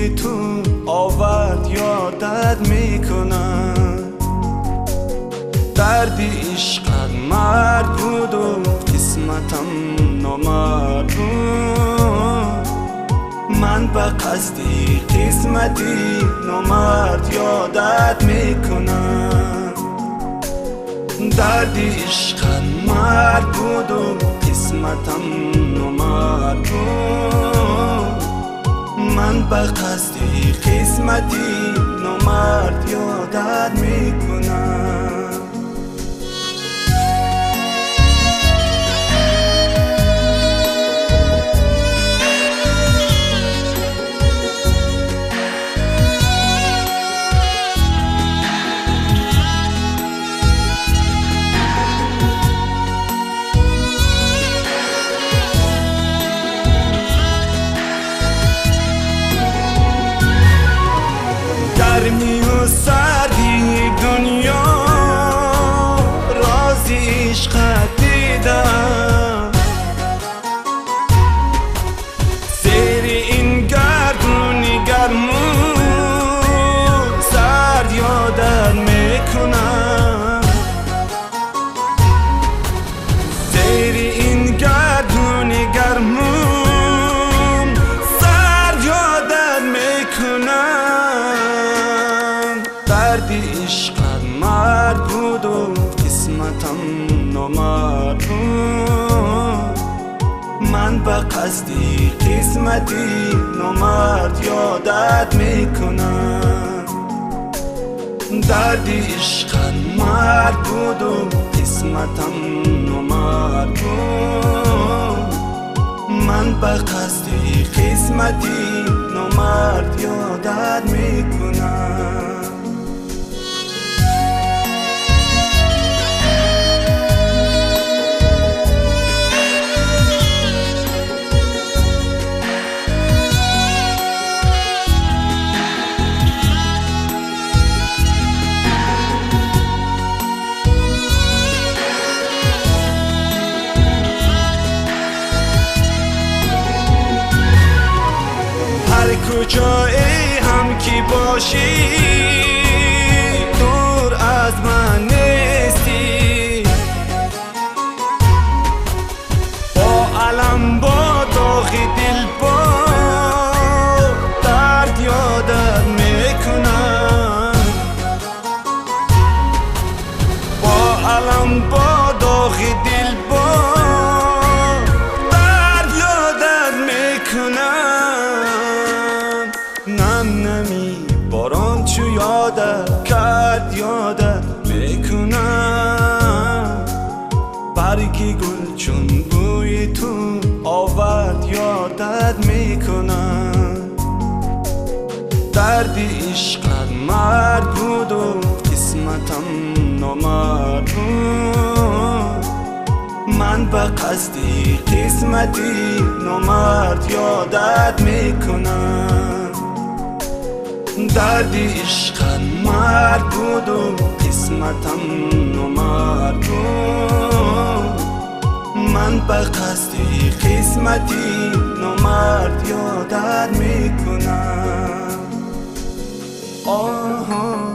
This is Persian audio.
بوی تو آورد یادت میکنم. دردی عشقت مرد بود و قسمتم نامرد بود. من به قصدی قسمتی نامرد یادت میکنم. دردی عشقت مرد بود و قسمتم نامرد بود. من به قصدی قسمتی نامرد یادت میکنم. گرمی و سردی دنیا رازی عشقت دیدم. زیر این گردونی گرمو سرد یادت میکنم. زیر این گردونی گرمو سرد یادت میکنم. دردی عشقت مرد بود و قسمتم نامرد بود. من به قصدی قسمتی نامرد یادت میکنم. دردی عشقت مرد بود و قسمتم نامرد بود. من به قصدی قسمتی نامرد یادت میکنم. کجایی هم کی باشی دور از من نیستی. با علم با داغ دل با درد یادت میکنم. با علم با داغ دل با درد یادت میکنم. نم نمی باران چو یادت کرد یادت میکنم. برگی گل چون بوی تو آورد یادت میکنم. دردی عشقت مرد بود و قسمتم نامرد بود. من به قصدی قسمتی نامرد یادت میکنم. دردی عشقت مرد بود و قسمتم نامرد بود. من به قصدی قسمتی نامرد یادت میکنم. آها